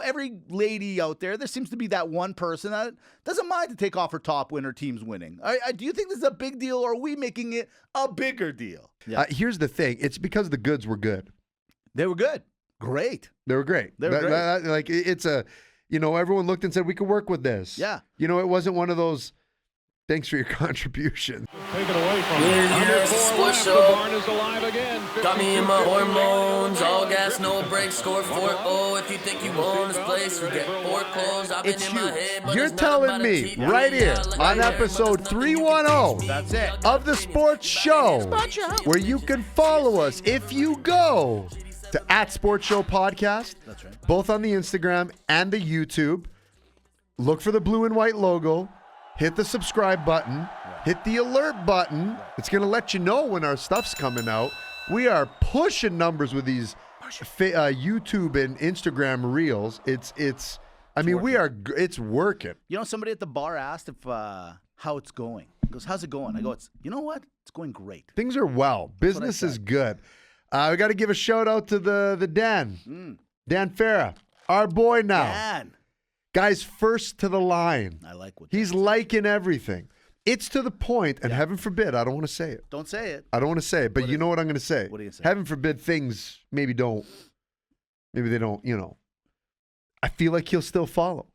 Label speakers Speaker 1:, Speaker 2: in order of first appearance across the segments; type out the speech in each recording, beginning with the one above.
Speaker 1: every lady out there seems to be that one person that doesn't mind to take off her top when her team's winning. Do you think this is a big deal, or are we making it a bigger deal?
Speaker 2: Yeah. Here's the thing. It's because the goods were good.
Speaker 1: They were good. Great.
Speaker 2: They were great. Like, it's a, everyone looked and said, we could work with this.
Speaker 1: Yeah.
Speaker 2: It wasn't one of those, thanks for your contribution.
Speaker 3: Take it away from sports show. The barn is alive again. Got me in my hormones. All gas, no brakes. Score 4-0. If you think you own this place, we get foreclosed. I've been in my head, but
Speaker 2: You're telling me right here on episode 310
Speaker 1: That's it.
Speaker 2: of the sports show, where you can follow us if you go to @Sports Show Podcast.
Speaker 1: That's right.
Speaker 2: Both on the Instagram and the YouTube. Look for the blue and white logo. Hit the subscribe button. Hit the alert button. It's going to let you know when our stuff's coming out. We are pushing numbers with these YouTube and Instagram reels. It's working.
Speaker 1: Somebody at the bar asked if how it's going. He goes, how's it going? I go, you know what? It's going great.
Speaker 2: Things are well. Business is good. We got to give a shout out to the Dan. Dan Farah, our boy now.
Speaker 1: Dan.
Speaker 2: Guy's first to the line.
Speaker 1: I like what
Speaker 2: he's liking everything. It's to the point, and heaven forbid, I don't want to say it.
Speaker 1: Don't say it.
Speaker 2: I don't want to say it, but you know what I'm going to say.
Speaker 1: What are you going to say?
Speaker 2: Heaven forbid things maybe they don't, I feel like he'll still follow.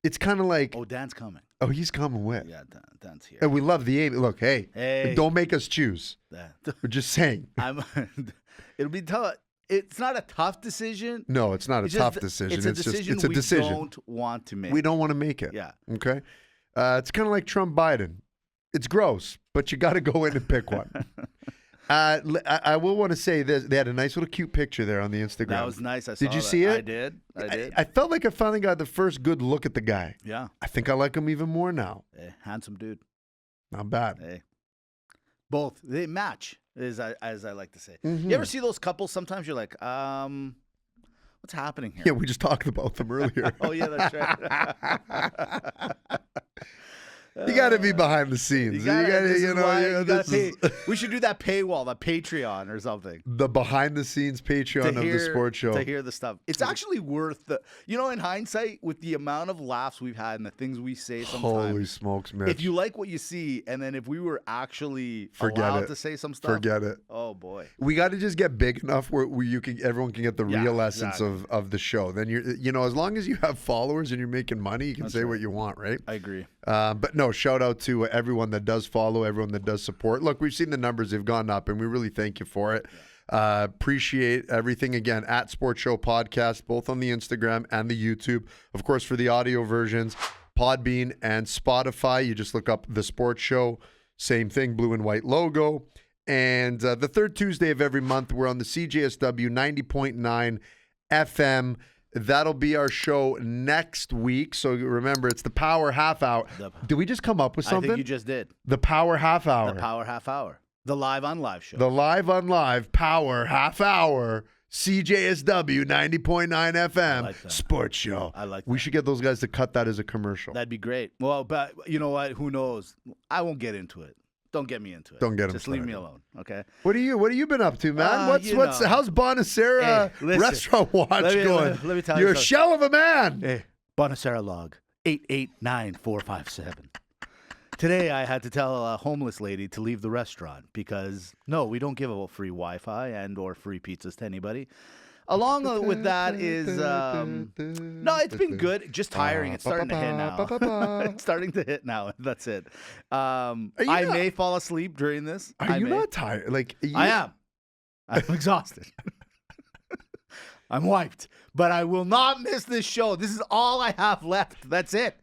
Speaker 2: It's kind of like.
Speaker 1: Oh, Dan's coming.
Speaker 2: Oh, he's coming with.
Speaker 1: Yeah, Dan's here.
Speaker 2: And we love the aim. Look, hey, don't make us choose. We're just saying.
Speaker 1: It'll be tough. It's not a tough decision.
Speaker 2: No, it's not a tough decision. It's a decision
Speaker 1: we don't want to make.
Speaker 2: We don't want to make it.
Speaker 1: Yeah.
Speaker 2: Okay? It's kind of like Trump-Biden. It's gross, but you got to go in and pick one. I will want to say this. They had a nice little cute picture there on the Instagram.
Speaker 1: That was nice.
Speaker 2: Did you see it?
Speaker 1: I did.
Speaker 2: I felt like I finally got the first good look at the guy.
Speaker 1: Yeah.
Speaker 2: I think I like him even more now.
Speaker 1: Hey, handsome dude.
Speaker 2: Not bad.
Speaker 1: Hey. Both. They match, as I like to say.
Speaker 2: Mm-hmm.
Speaker 1: You ever see those couples? Sometimes you're like, what's happening here?
Speaker 2: Yeah, we just talked about them earlier.
Speaker 1: Oh, yeah, that's right.
Speaker 2: You got to be behind the scenes.
Speaker 1: We should do that paywall, that Patreon or something.
Speaker 2: The behind the scenes Patreon of the sports show.
Speaker 1: To hear the stuff. It's actually worth in hindsight, with the amount of laughs we've had and the things we say sometimes.
Speaker 2: Holy smokes, Mitch.
Speaker 1: If you like what you see, and then if we were actually allowed to say some stuff.
Speaker 2: Forget it.
Speaker 1: Oh, boy.
Speaker 2: We got to just get big enough where everyone can get the real essence of the show. Then as long as you have followers and you're making money, you can say what you want, right?
Speaker 1: I agree.
Speaker 2: But no, shout out to everyone that does follow, everyone that does support. Look, we've seen the numbers. They've gone up, and we really thank you for it. Appreciate everything. Again, @Sports Show Podcast, both on the Instagram and the YouTube. Of course, for the audio versions, Podbean and Spotify. You just look up The Sports Show. Same thing, blue and white logo. And the third Tuesday of every month, we're on the CJSW 90.9 FM. That'll be our show next week. So remember, it's the Power Half Hour. Did we just come up with something?
Speaker 1: I think you just did.
Speaker 2: The Power Half Hour.
Speaker 1: The Power Half Hour. The Live on Live show.
Speaker 2: The Live on Live Power Half Hour. CJSW 90.9 FM
Speaker 1: like that.
Speaker 2: Sports Show.
Speaker 1: I like that.
Speaker 2: We should get those guys to cut that as a commercial.
Speaker 1: That'd be great. Well, but you know what? Who knows? I won't get into it. Don't get me into it.
Speaker 2: Don't get him
Speaker 1: Just
Speaker 2: started.
Speaker 1: leave me alone, okay?
Speaker 2: What are you been up to, man? How's Bonacera
Speaker 1: listen,
Speaker 2: Restaurant Watch going?
Speaker 1: Let me tell you
Speaker 2: You're a
Speaker 1: something.
Speaker 2: shell of a man.
Speaker 1: Hey, Bonacera log 889457. Today I had to tell a homeless lady to leave the restaurant because no, we don't give out free Wi-Fi and or free pizzas to anybody. Along with that is no, it's been good. Just tiring. It's starting to hit now. It's starting to hit now. That's it. I may fall asleep during this.
Speaker 2: Are you not tired?
Speaker 1: I am. I'm exhausted. I'm wiped. But I will not miss this show. This is all I have left. That's it.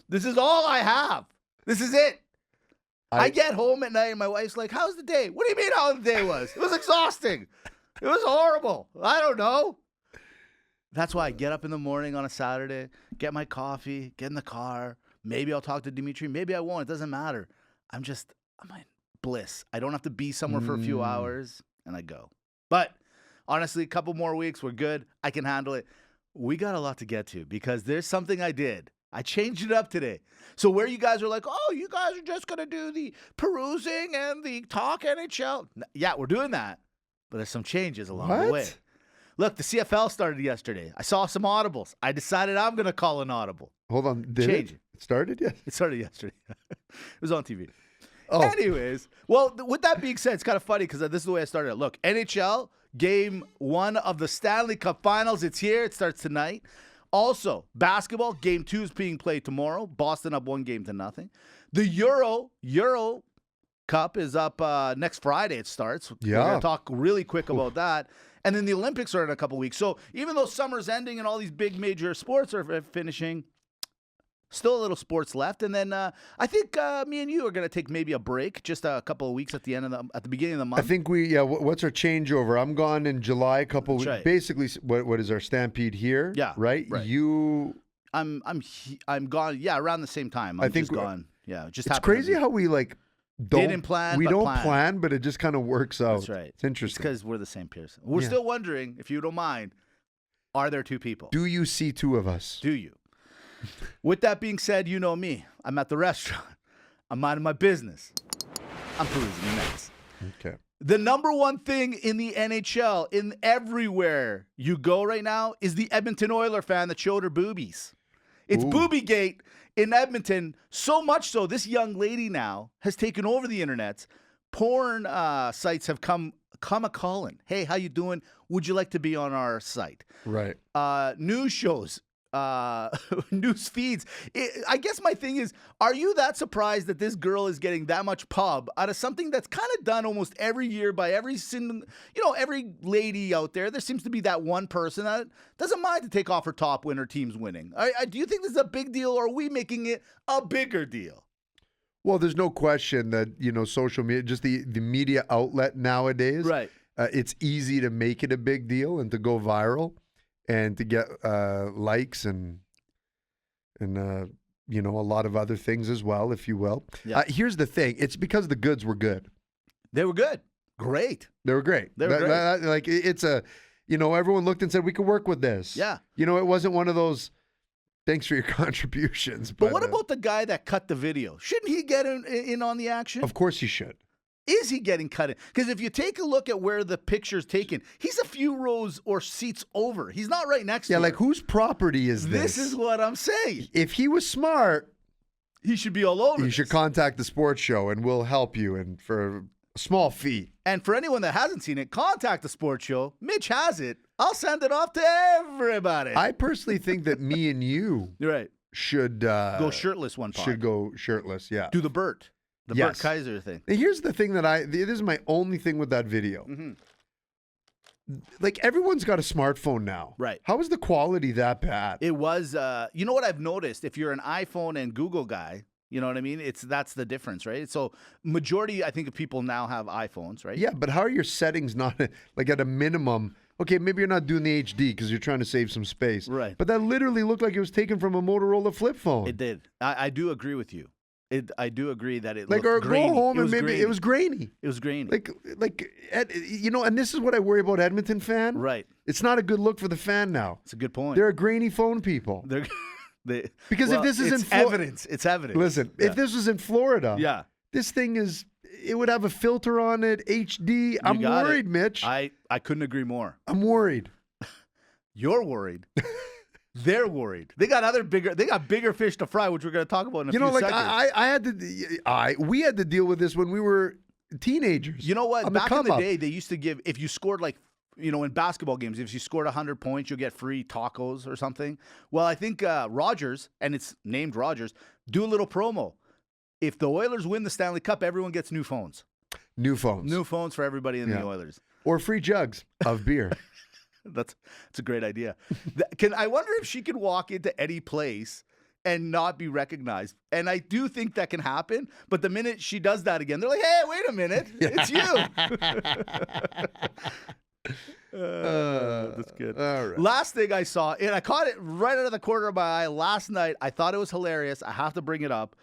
Speaker 1: This is all I have. This is it. I get home at night and my wife's like, how's the day? What do you mean how the day was? It was exhausting. It was horrible. I don't know. That's why I get up in the morning on a Saturday, get my coffee, get in the car. Maybe I'll talk to Dimitri. Maybe I won't. It doesn't matter. I'm in bliss. I don't have to be somewhere for a few hours, and I go. But honestly, a couple more weeks, we're good. I can handle it. We got a lot to get to because there's something I did. I changed it up today. So where you guys are like, oh, you guys are just going to do the perusing and the talk NHL. Yeah, we're doing that. But there's some changes along the way. Look, the CFL started yesterday. I saw some audibles. I decided I'm going to call an audible.
Speaker 2: Hold on. Did
Speaker 1: Change
Speaker 2: it? It started yet?
Speaker 1: It started yesterday. It was on TV.
Speaker 2: Oh.
Speaker 1: Anyways, well, with that being said, it's kind of funny because this is the way I started it. Look, NHL, game 1 of the Stanley Cup Finals. It's here. It starts tonight. Also, basketball, game 2 is being played tomorrow. Boston up 1-0. The Euro Cup is up next Friday. It starts.
Speaker 2: Yeah.
Speaker 1: We're going to talk really quick about that. And then the Olympics are in a couple weeks. So even though summer's ending and all these big major sports are finishing, still a little sports left. And then I think me and you are going to take maybe a break, just a couple of weeks at the beginning of the month.
Speaker 2: I think what's our changeover? I'm gone in July, a couple weeks.
Speaker 1: Right.
Speaker 2: Basically, what is our Stampede here?
Speaker 1: Yeah.
Speaker 2: Right?
Speaker 1: I'm gone. Yeah, around the same time. I'm just gone. Yeah, just
Speaker 2: it's crazy how we
Speaker 1: didn't plan.
Speaker 2: We
Speaker 1: but
Speaker 2: don't
Speaker 1: plan.
Speaker 2: plan, but it just kind of works out.
Speaker 1: That's right.
Speaker 2: It's interesting.
Speaker 1: Because we're the same person. We're still wondering, if you don't mind, are there 2 people?
Speaker 2: Do you see 2 of us?
Speaker 1: Do you? With that being said, you know me. I'm at the restaurant. I'm minding my business. I'm perusing the nets.
Speaker 2: Okay.
Speaker 1: The number one thing in the NHL, in everywhere you go right now, is the Edmonton Oiler fan that showed her boobies. It's Boobygate in Edmonton, so much so this young lady now has taken over the internet. Porn sites have come a calling. Hey, how you doing? Would you like to be on our site?
Speaker 2: Right.
Speaker 1: News shows, news feeds. I guess my thing is, are you that surprised that this girl is getting that much pub out of something that's kind of done almost every year by every lady out there? There seems to be that one person that doesn't mind to take off her top when her team's winning. Do you think this is a big deal, or are we making it a bigger deal?
Speaker 2: Well, there's no question that, social media, just the media outlet nowadays,
Speaker 1: right?
Speaker 2: It's easy to make it a big deal and to go viral and to get likes and a lot of other things as well, if you will.
Speaker 1: Yeah.
Speaker 2: Here's the thing. It's because the goods were good.
Speaker 1: They were good. Great.
Speaker 2: They were great. Everyone looked and said, we could work with this.
Speaker 1: Yeah.
Speaker 2: It wasn't one of those, thanks for your contributions.
Speaker 1: But what about the guy that cut the video? Shouldn't he get in on the action?
Speaker 2: Of course he should.
Speaker 1: Is he getting cut in? Because if you take a look at where the picture's taken, he's a few rows or seats over. He's not right next to her.
Speaker 2: Yeah, whose property is this?
Speaker 1: This is what I'm saying.
Speaker 2: If he was smart,
Speaker 1: he should be all over.
Speaker 2: You should contact the sports show and we'll help you, and for a small fee.
Speaker 1: And for anyone that hasn't seen it, contact the sports show. Mitch has it. I'll send it off to everybody.
Speaker 2: I personally think that me and you should
Speaker 1: go shirtless one part.
Speaker 2: Should go shirtless, yeah.
Speaker 1: Do the Bert. The Bert Kaiser thing.
Speaker 2: And here's the thing this is my only thing with that video.
Speaker 1: Mm-hmm.
Speaker 2: Everyone's got a smartphone now.
Speaker 1: Right.
Speaker 2: How is the quality that bad?
Speaker 1: It was, you know what I've noticed? If you're an iPhone and Google guy, you know what I mean? That's the difference, right? So majority, I think, of people now have iPhones, right?
Speaker 2: Yeah, but how are your settings not, at a minimum? Okay, maybe you're not doing the HD because you're trying to save some space.
Speaker 1: Right.
Speaker 2: But that literally looked like it was taken from a Motorola flip phone.
Speaker 1: It did. I do agree with you. I do agree that it looked
Speaker 2: or
Speaker 1: grainy.
Speaker 2: Go home and
Speaker 1: grainy.
Speaker 2: it was grainy.
Speaker 1: It was grainy.
Speaker 2: And this is what I worry about Edmonton fan.
Speaker 1: Right.
Speaker 2: It's not a good look for the fan now.
Speaker 1: It's a good point.
Speaker 2: They're grainy phone people. Because if this is in Florida,
Speaker 1: it's evidence.
Speaker 2: Listen, if this was in Florida, this thing it would have a filter on it, HD. I'm worried, Mitch.
Speaker 1: I couldn't agree more.
Speaker 2: I'm worried.
Speaker 1: You're worried. They're worried. They got bigger fish to fry, which we're going to talk about in a few seconds.
Speaker 2: We had to deal with this when we were teenagers.
Speaker 1: You know what? Back in the day, they used to give, if you scored in basketball games, if you scored 100 points, you'll get free tacos or something. Well, I think Rogers, and it's named Rogers, do a little promo. If the Oilers win the Stanley Cup, everyone gets new phones.
Speaker 2: New phones.
Speaker 1: New phones for everybody in the Oilers.
Speaker 2: Or free jugs of beer.
Speaker 1: That's a great idea. I wonder if she can walk into any place and not be recognized. And I do think that can happen. But the minute she does that again, they're like, hey, wait a minute. It's you. That's good.
Speaker 2: All right.
Speaker 1: Last thing I saw, and I caught it right out of the corner of my eye last night. I thought it was hilarious. I have to bring it up.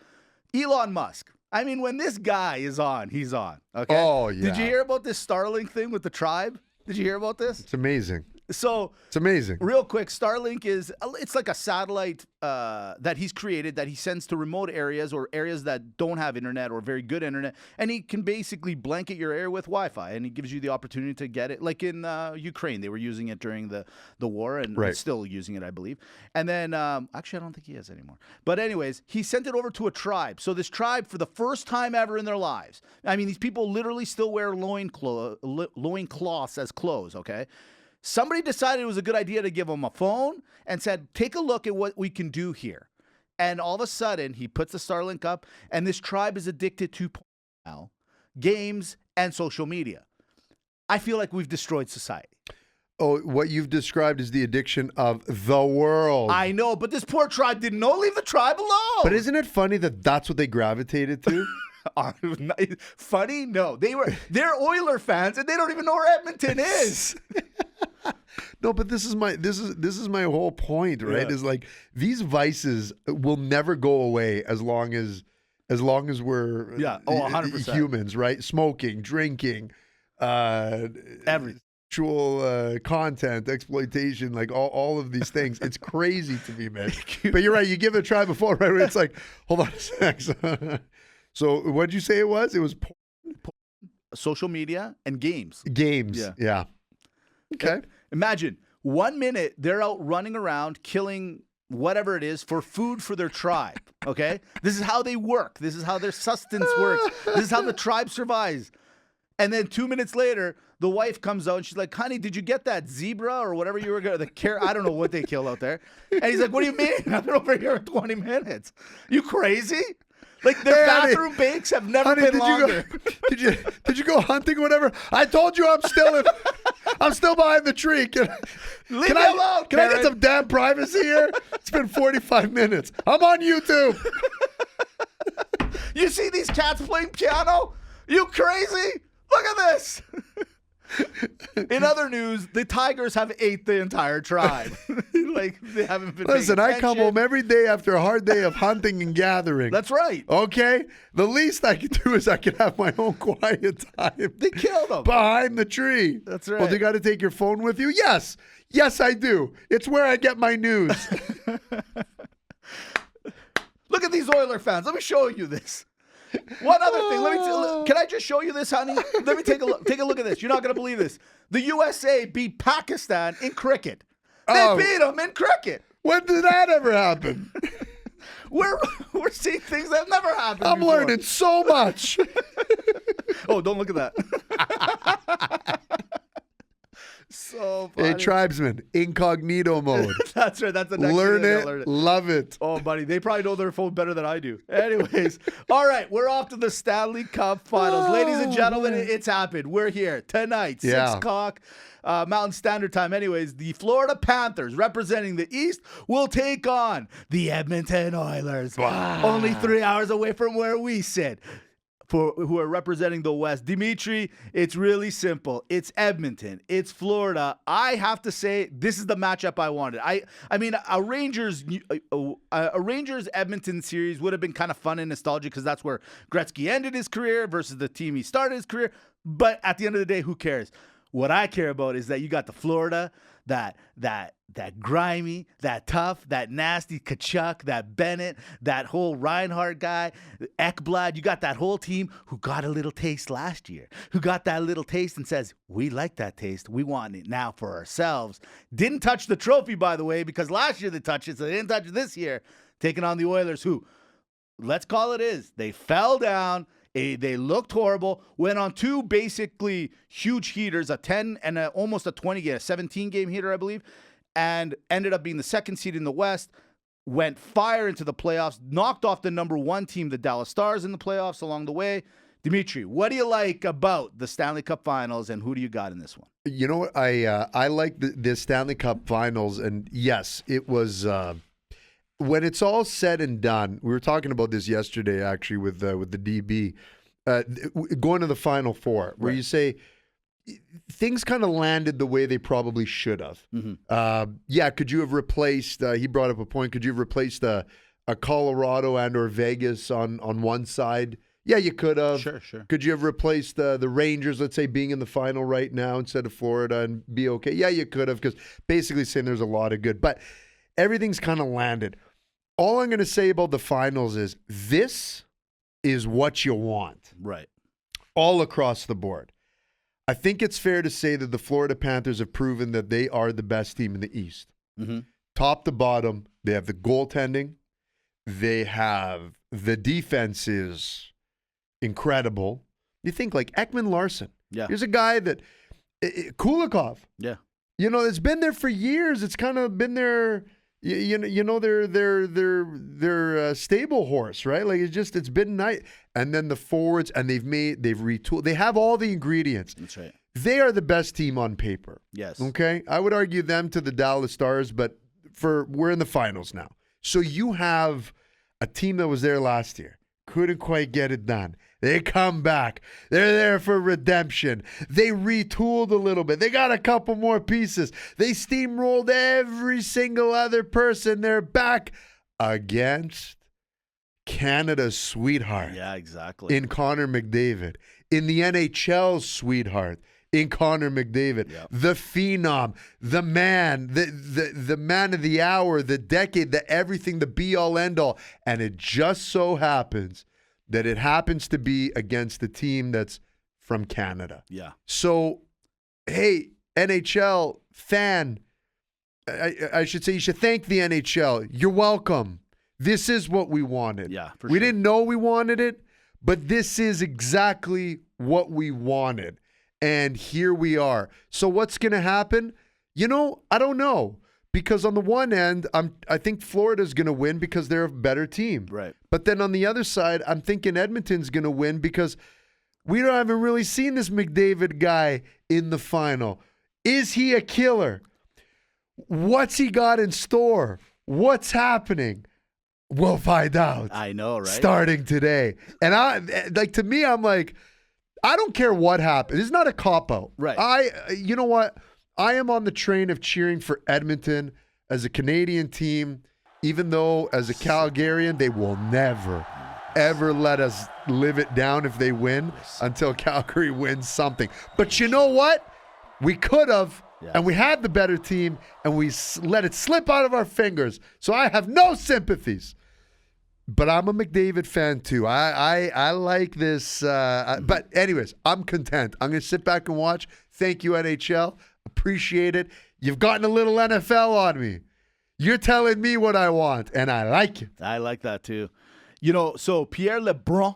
Speaker 1: Elon Musk. I mean, when this guy is on, he's on. Okay.
Speaker 2: Oh, yeah.
Speaker 1: Did you hear about this Starlink thing with the tribe? Did you hear about this?
Speaker 2: It's amazing.
Speaker 1: So
Speaker 2: it's amazing.
Speaker 1: Real quick, Starlink it's like a satellite that he's created that he sends to remote areas or areas that don't have internet or very good internet, and he can basically blanket your area with Wi-Fi, and he gives you the opportunity to get it. Like in Ukraine, they were using it during the war, and still using it, I believe. And then actually, I don't think he is anymore. But anyways, he sent it over to a tribe. So this tribe, for the first time ever in their lives, I mean, these people literally still wear loincloths as clothes. Okay. Somebody decided it was a good idea to give him a phone and said, take a look at what we can do here. And all of a sudden, he puts the Starlink up, and this tribe is addicted to now, games and social media. I feel like we've destroyed society.
Speaker 2: Oh, what you've described is the addiction of the world.
Speaker 1: I know, but this poor tribe didn't know. Leave the tribe alone.
Speaker 2: But isn't it funny that that's what they gravitated to?
Speaker 1: Funny? No. They're Oiler fans, and they don't even know where Edmonton is.
Speaker 2: No, but this is my whole point, right? Is like these vices will never go away as long as we're
Speaker 1: 100%.
Speaker 2: humans, right? Smoking, drinking,
Speaker 1: everything.
Speaker 2: Sexual content, exploitation, like all of these things. It's crazy to me, man. But you're right. You give it a try before, right? Where it's like, hold on a sec. So what'd you say it was? It was
Speaker 1: social media and games.
Speaker 2: Games. Yeah. Okay.
Speaker 1: Imagine 1 minute they're out running around killing whatever it is for food for their tribe. Okay. This is how they work. This is how their sustenance works. This is how the tribe survives. And then 2 minutes later, the wife comes out and she's like, honey, did you get that zebra or whatever you were going to, I don't know what they kill out there. And he's like, what do you mean? I've been over here in 20 minutes. You crazy? Like their bathroom bakes have never been longer.
Speaker 2: Did you go hunting or whatever? I told you I'm still behind the tree. Can I get some damn privacy here? It's been 45 minutes. I'm on YouTube.
Speaker 1: You see these cats playing piano? You crazy? Look at this. In other news, the Tigers have ate the entire tribe. Like they haven't been.
Speaker 2: Listen, I come home every day after a hard day of hunting and gathering.
Speaker 1: That's right.
Speaker 2: Okay, the least I can do is I can have my own quiet time.
Speaker 1: They killed them
Speaker 2: behind the tree.
Speaker 1: That's right.
Speaker 2: Well, you got to take your phone with you. Yes, I do. It's where I get my news.
Speaker 1: Look at these Oiler fans. Let me show you this. One other thing. Can I just show you this, honey? Let me take a look. Take a look at this. You're not going to believe this. The USA beat Pakistan in cricket. They beat them in cricket.
Speaker 2: When did that ever happen?
Speaker 1: We're seeing things that have never happened.
Speaker 2: I'm learning so much.
Speaker 1: Oh, don't look at that. So funny.
Speaker 2: Hey, tribesmen, incognito mode.
Speaker 1: That's right. That's the next
Speaker 2: learn
Speaker 1: thing.
Speaker 2: It,
Speaker 1: learn it.
Speaker 2: love it.
Speaker 1: Oh, buddy, they probably know their phone better than I do. Anyways, all right, we're off to the Stanley Cup Finals. Ladies and gentlemen, it's happened. We're here tonight, 6 o'clock Mountain Standard Time. Anyways, the Florida Panthers, representing the East, will take on the Edmonton Oilers. Wow. Only 3 hours away from where we sit. For who are representing the West. Dimitri, it's really simple. It's Edmonton. It's Florida. I have to say, this is the matchup I wanted. I mean, a Rangers Edmonton series would have been kind of fun and nostalgic because that's where Gretzky ended his career versus the team he started his career. But at the end of the day, who cares? What I care about is that you got the Florida, that grimy, that tough, that nasty Kachuk, that Bennett, that whole Reinhardt guy, Ekblad. You got that whole team who got a little taste last year, who got that little taste and says, we like that taste. We want it now for ourselves. Didn't touch the trophy, by the way, because last year they touched it, so they didn't touch it this year. Taking on the Oilers, who, let's call it is, they fell down. They looked horrible, went on 2 basically huge heaters, a 10 and almost a 20 game, a 17-game heater, I believe, and ended up being the 2nd seed in the West, went fire into the playoffs, knocked off the number 1 team, the Dallas Stars, in the playoffs along the way. Dimitri, what do you like about the Stanley Cup Finals, and who do you got in this one?
Speaker 2: You know what? I like the Stanley Cup Finals, and yes, it was... when it's all said and done, we were talking about this yesterday, actually, with the DB, going to the Final Four, where you say things kind of landed the way they probably should have. Mm-hmm. Could you have replaced? He brought up a point. Could you have replaced a Colorado and or Vegas on one side? Yeah, you could have.
Speaker 1: Sure.
Speaker 2: Could you have replaced the Rangers, let's say, being in the final right now instead of Florida and be okay? Yeah, you could have, because basically saying there's a lot of good. But everything's kind of landed. All I'm going to say about the finals is this is what you want.
Speaker 1: Right.
Speaker 2: All across the board. I think it's fair to say that the Florida Panthers have proven that they are the best team in the East.
Speaker 1: Mm-hmm.
Speaker 2: Top to bottom, they have the goaltending. They have the defense is incredible. You think like Ekman Larson.
Speaker 1: Yeah.
Speaker 2: Here's a guy that Kulikov.
Speaker 1: Yeah.
Speaker 2: You know, it's been there for years. It's kind of been their their stable horse, right? Like it's been nice. And then the forwards, and they've retooled. They have all the ingredients.
Speaker 1: That's right.
Speaker 2: They are the best team on paper.
Speaker 1: Yes.
Speaker 2: Okay? I would argue them to the Dallas Stars, but we're in the finals now. So you have a team that was there last year. Couldn't quite get it done. They come back. They're there for redemption. They retooled a little bit. They got a couple more pieces. They steamrolled every single other person. They're back against Canada's sweetheart.
Speaker 1: Yeah, exactly.
Speaker 2: In Connor McDavid. In the NHL's sweetheart. In Connor McDavid.
Speaker 1: Yep.
Speaker 2: The phenom. The man. The man of the hour. The decade. The everything. The be-all, end-all. And it just so happens that it happens to be against the team that's from Canada.
Speaker 1: Yeah.
Speaker 2: So, hey, NHL fan, I should say you should thank the NHL. You're welcome. This is what we wanted.
Speaker 1: Yeah, for
Speaker 2: we
Speaker 1: sure.
Speaker 2: didn't know we wanted it, but this is exactly what we wanted. And here we are. So what's going to happen? You know, I don't know. Because on the one end, I think Florida's going to win because they're a better team.
Speaker 1: Right.
Speaker 2: But then on the other side, I'm thinking Edmonton's going to win because we haven't really seen this McDavid guy in the final. Is he a killer? What's he got in store? What's happening? We'll find out.
Speaker 1: I know, right?
Speaker 2: Starting today. And to me, I'm like, I don't care what happens. It's not a cop-out.
Speaker 1: Right.
Speaker 2: You know what? I am on the train of cheering for Edmonton as a Canadian team, even though as a Calgarian, they will never, ever let us live it down if they win until Calgary wins something. But you know what? We could have, and we had the better team, and we let it slip out of our fingers. So I have no sympathies. But I'm a McDavid fan too. I like this. But anyways, I'm content. I'm going to sit back and watch. Thank you, NHL. Appreciate it. You've gotten a little NFL on me. You're telling me what I want, and I like it.
Speaker 1: I like that too. You know, so Pierre Lebrun.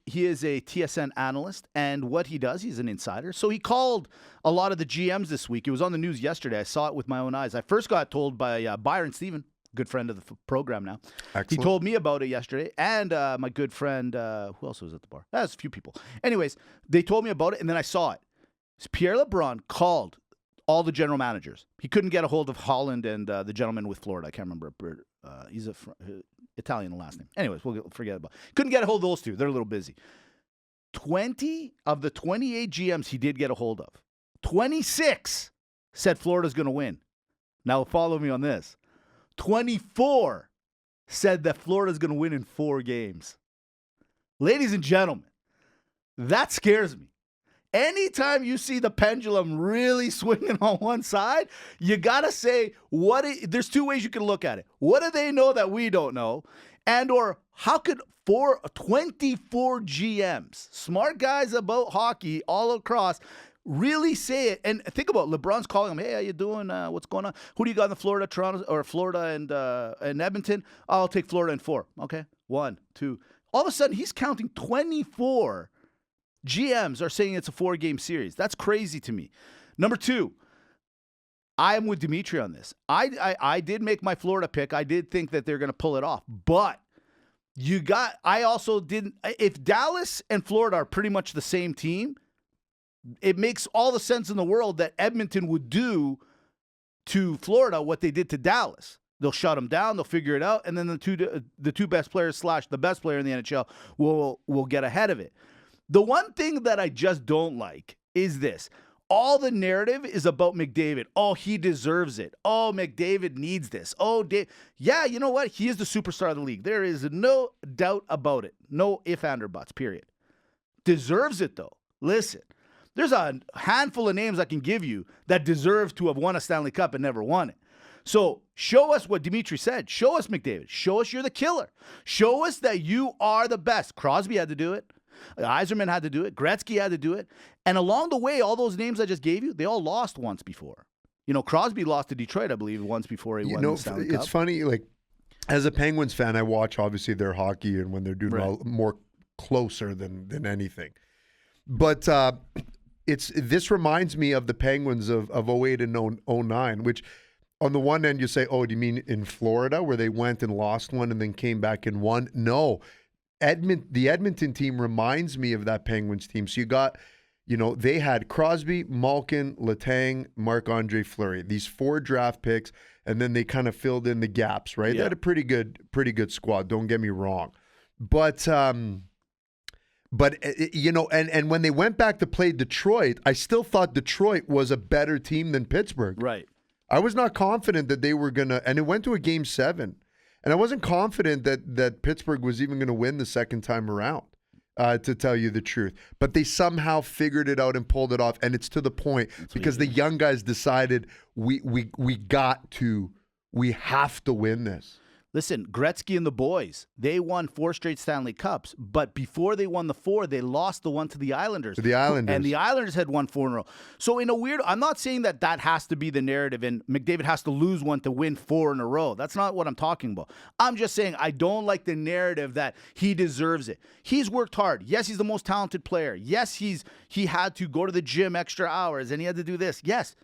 Speaker 1: He is a TSN analyst, and what he does, he's an insider. So he called a lot of the GMs this week. It was on the news yesterday. I saw it with my own eyes. I first got told by Byron Stephen, good friend of the program now.
Speaker 2: Excellent.
Speaker 1: He told me about it yesterday, and my good friend, who else was at the bar? There's a few people. Anyways, they told me about it, and then I saw it. Pierre Lebrun called all the general managers. He couldn't get a hold of Holland and the gentleman with Florida. I can't remember. He's Italian last name. Anyways, we'll forget about it. Couldn't get a hold of those two. They're a little busy. 20 of the 28 GMs he did get a hold of, 26 said Florida's going to win. Now follow me on this. 24 said that Florida's going to win in 4 games. Ladies and gentlemen, that scares me. Anytime you see the pendulum really swinging on one side, you got to say, there's 2 ways you can look at it. What do they know that we don't know? And or how could 24 GMs, smart guys about hockey all across, really say it? And think about LeBron's calling them, hey, how you doing? What's going on? Who do you got in the Florida, Toronto, or Florida and Edmonton? I'll take Florida in 4. Okay, 1, 2. All of a sudden, he's counting 24 GMs are saying it's a 4-game series. That's crazy to me. Number 2, I am with Dimitri on this. I did make my Florida pick. I did think that they're going to pull it off. But I also didn't. If Dallas and Florida are pretty much the same team, it makes all the sense in the world that Edmonton would do to Florida what they did to Dallas. They'll shut them down. They'll figure it out. And then the two best players / the best player in the NHL will get ahead of it. The one thing that I just don't like is this. All the narrative is about McDavid. Oh, he deserves it. Oh, McDavid needs this. Oh, yeah, you know what? He is the superstar of the league. There is no doubt about it. No if, and, or buts, period. Deserves it, though. Listen, there's a handful of names I can give you that deserve to have won a Stanley Cup and never won it. So show us what Dimitri said. Show us McDavid. Show us you're the killer. Show us that you are the best. Crosby had to do it. Yzerman had to do it. Gretzky had to do it. And along the way, all those names I just gave you, they all lost once before. You know, Crosby lost to Detroit, I believe, once before he won the Stanley Cup.
Speaker 2: It's funny, like, as a Penguins fan, I watch, obviously, their hockey and when they're doing well, more closer than anything. But this reminds me of the Penguins of 08 and 09, which on the one end you say, oh, do you mean in Florida where they went and lost one and then came back and won? No. The Edmonton team reminds me of that Penguins team. So you got, you know, they had Crosby, Malkin, Letang, Marc-Andre Fleury, these 4 draft picks, and then they kind of filled in the gaps, right? Yeah. They had a pretty good squad, don't get me wrong. But you know, and when they went back to play Detroit, I still thought Detroit was a better team than Pittsburgh.
Speaker 1: Right.
Speaker 2: I was not confident that they were going to, and it went to a Game 7. And I wasn't confident that Pittsburgh was even going to win the second time around, to tell you the truth. But they somehow figured it out and pulled it off. And it's to the point because the young guys decided we have to win this.
Speaker 1: Listen, Gretzky and the boys, they won 4 straight Stanley Cups. But before they won the 4, they lost the one to the Islanders.
Speaker 2: And
Speaker 1: the Islanders had won 4 in a row. So in a weird, I'm not saying that has to be the narrative and McDavid has to lose one to win 4 in a row. That's not what I'm talking about. I'm just saying I don't like the narrative that he deserves it. He's worked hard. Yes, he's the most talented player. Yes, he had to go to the gym extra hours and he had to do this. Yes.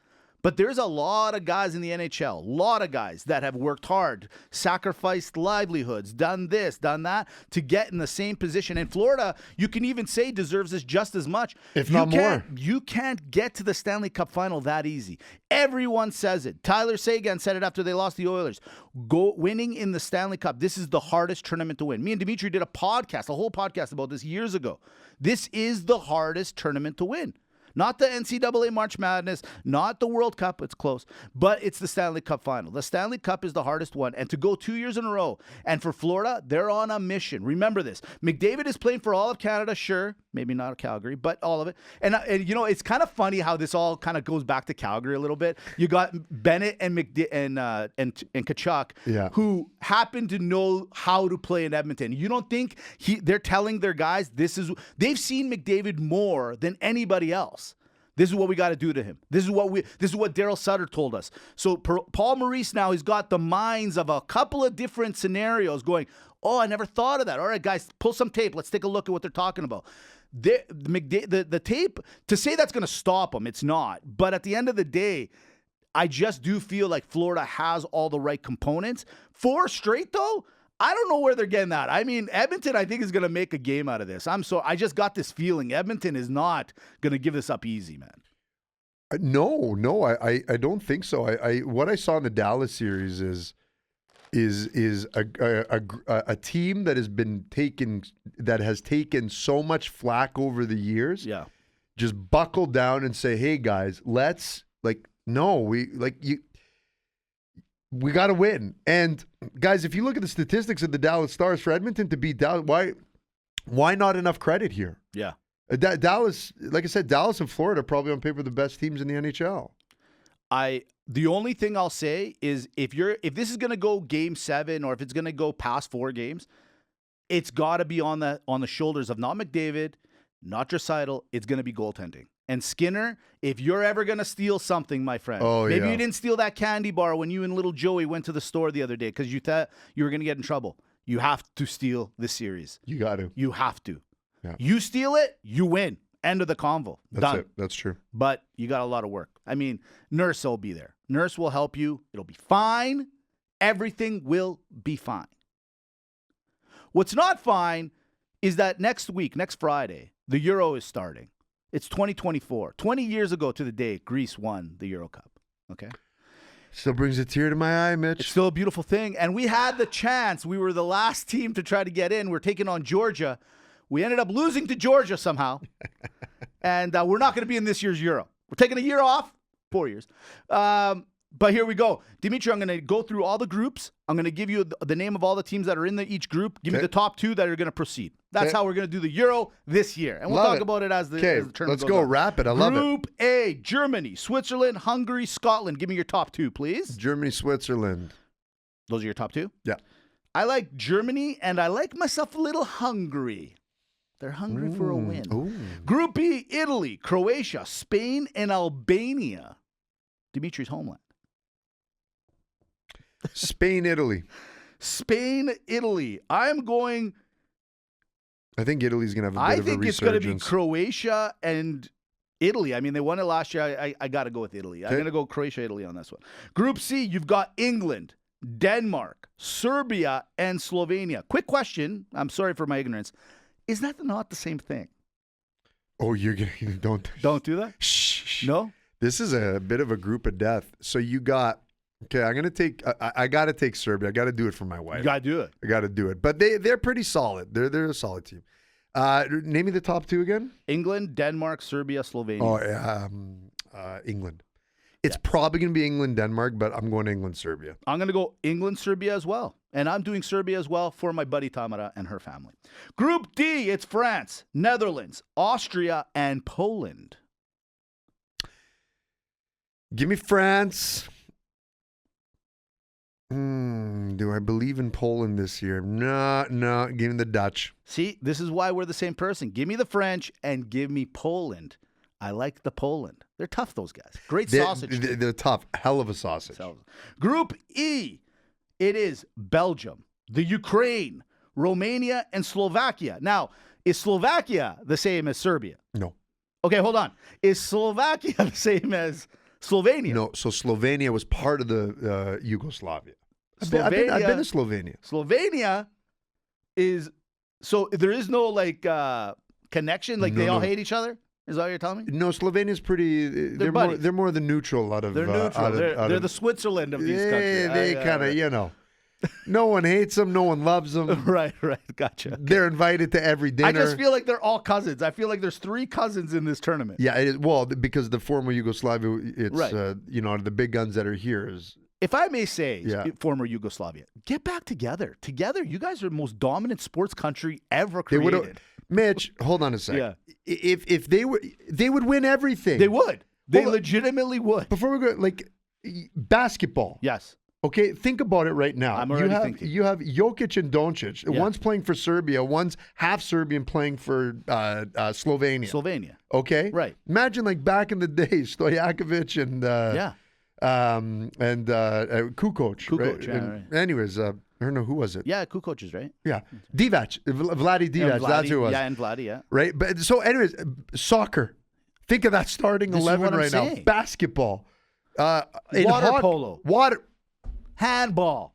Speaker 1: But there's a lot of guys in the NHL, a lot of guys that have worked hard, sacrificed livelihoods, done this, done that, to get in the same position. And Florida, you can even say deserves this just as much.
Speaker 2: If not more.
Speaker 1: You can't get to the Stanley Cup final that easy. Everyone says it. Tyler Seguin said it after they lost the Oilers. Winning in the Stanley Cup, this is the hardest tournament to win. Me and Dimitri did a whole podcast about this years ago. This is the hardest tournament to win. Not the NCAA March Madness, not the World Cup, it's close, but it's the Stanley Cup final. The Stanley Cup is the hardest one, and to go 2 years in a row, and for Florida, they're on a mission. Remember this. McDavid is playing for all of Canada, sure, maybe not Calgary, but all of it. And you know, it's kind of funny how this all kind of goes back to Calgary a little bit. You got Bennett and Tkachuk, who happen to know how to play in Edmonton. You don't think they're telling their guys they've seen McDavid more than anybody else. This is what we got to do to him. This is what Daryl Sutter told us. So Paul Maurice now, he's got the minds of a couple of different scenarios going, oh, I never thought of that. All right, guys, pull some tape. Let's take a look at what they're talking about. The tape, to say that's going to stop them, it's not. But at the end of the day, I just do feel like Florida has all the right components. 4 straight, though, I don't know where they're getting that. I mean, Edmonton, I think, is going to make a game out of this. I just got this feeling Edmonton is not going to give this up easy, man.
Speaker 2: No, I don't think so. What I saw in the Dallas series is a team that has taken so much flack over the years.
Speaker 1: Yeah,
Speaker 2: just buckle down and say, hey guys, we got to win. And guys, if you look at the statistics of the Dallas Stars, for Edmonton to beat Dallas, why not enough credit here?
Speaker 1: Yeah.
Speaker 2: Dallas, like I said, Dallas and Florida are probably on paper the best teams in the NHL.
Speaker 1: The only thing I'll say is if this is going to go Game 7 or if it's going to go past 4 games, it's got to be on the shoulders of not McDavid, not Draisaitl. It's going to be goaltending. And Skinner, if you're ever going to steal something, my friend, maybe you didn't steal that candy bar when you and little Joey went to the store the other day because you thought you were going to get in trouble. You have to steal this series.
Speaker 2: You got to.
Speaker 1: You have to.
Speaker 2: Yeah.
Speaker 1: You steal it, you win. End of the convo.
Speaker 2: That's
Speaker 1: Done.
Speaker 2: it. That's true.
Speaker 1: But you got a lot of work. I mean, Nurse will be there. Nurse will help you. It'll be fine. Everything will be fine. What's not fine is that next Friday, the Euro is starting. It's 2024. 20 years ago to the day, Greece won the Euro Cup. Okay?
Speaker 2: Still brings a tear to my eye, Mitch.
Speaker 1: It's still a beautiful thing. And we had the chance. We were the last team to try to get in. We're taking on Georgia. We ended up losing to Georgia somehow. And we're not going to be in this year's Euro. We're taking a year off. 4 years. But here we go. Dimitri, I'm going to go through all the groups. I'm going to give you the name of all the teams that are in each group. Give me the top 2 that are going to proceed. That's how we're going to do the Euro this year. And we'll talk about it as the tournament goes on.
Speaker 2: Let's go rapid. I love it.
Speaker 1: Group A, Germany, Switzerland, Hungary, Scotland. Give me your top 2, please.
Speaker 2: Germany, Switzerland.
Speaker 1: Those are your top 2?
Speaker 2: Yeah.
Speaker 1: I like Germany, and I like myself a little Hungary. They're hungry for a win.
Speaker 2: Ooh.
Speaker 1: Group B, Italy, Croatia, Spain, and Albania. Dimitri's homeland.
Speaker 2: Spain, Italy.
Speaker 1: Spain, Italy. I'm going.
Speaker 2: I think Italy's going to have a bit of a resurgence.
Speaker 1: I think it's going to be Croatia and Italy. I mean, they won it last year. I got to go with Italy. I'm going to go Croatia, Italy on this one. Group C, you've got England, Denmark, Serbia, and Slovenia. Quick question. I'm sorry for my ignorance. Is that not the same thing?
Speaker 2: Oh, you're getting don't
Speaker 1: do that?
Speaker 2: Shh.
Speaker 1: No?
Speaker 2: This is a bit of a group of death. So you got. Okay, I'm gonna take. I got to take Serbia. I got to do it for my wife.
Speaker 1: You got to do it.
Speaker 2: I got to do it. But they're pretty solid. They're a solid team. Name me the top 2 again.
Speaker 1: England, Denmark, Serbia, Slovenia.
Speaker 2: Oh, England. It's probably gonna be England, Denmark, but I'm going England, Serbia.
Speaker 1: I'm gonna go England, Serbia as well, and I'm doing Serbia as well for my buddy Tamara and her family. Group D, it's France, Netherlands, Austria, and Poland.
Speaker 2: Give me France. Do I believe in Poland this year? No. Give me the Dutch.
Speaker 1: See, this is why we're the same person. Give me the French and give me Poland. I like the Poland. They're tough, those guys. Great sausage.
Speaker 2: They're tough. Hell of a sausage.
Speaker 1: Group E, it is Belgium, the Ukraine, Romania, and Slovakia. Now, is Slovakia the same as Serbia?
Speaker 2: No.
Speaker 1: Okay, hold on. Is Slovakia the same as Slovenia?
Speaker 2: No, so Slovenia was part of the Yugoslavia. I've been to Slovenia.
Speaker 1: Slovenia is, so there is no connection? Like they all hate each other? Is that what you're telling me?
Speaker 2: No, Slovenia's pretty, they're more the neutral out of.
Speaker 1: They're neutral. They're the Switzerland of these countries.
Speaker 2: They kind of, no one hates them. No one loves them.
Speaker 1: Right. Gotcha.
Speaker 2: They're invited to every dinner.
Speaker 1: I just feel like they're all cousins. I feel like there's 3 cousins in this tournament.
Speaker 2: Yeah, it is, well, because the former Yugoslavia, it's, right. The big guns that are here is.
Speaker 1: If I may say, former Yugoslavia, get back together. Together, you guys are the most dominant sports country ever created.
Speaker 2: Mitch, hold on a second. Yeah. If they would win everything.
Speaker 1: They would. They legitimately would.
Speaker 2: Before we go, basketball.
Speaker 1: Yes.
Speaker 2: Okay, think about it right now.
Speaker 1: I'm already thinking.
Speaker 2: You have Jokic and Doncic. Yeah. One's playing for Serbia. One's half Serbian playing for Slovenia. Okay?
Speaker 1: Right.
Speaker 2: Imagine back in the day, Stojakovic and Kukoc. Right?
Speaker 1: Right.
Speaker 2: Anyways, I don't know who was it.
Speaker 1: Yeah, Kukoc is right.
Speaker 2: Yeah, Divac, Vlade Divac. That's who it was.
Speaker 1: Yeah, and Vlade. Yeah.
Speaker 2: Right. But so, anyways, soccer. Think of that starting 11 right now. Basketball.
Speaker 1: Polo. Handball.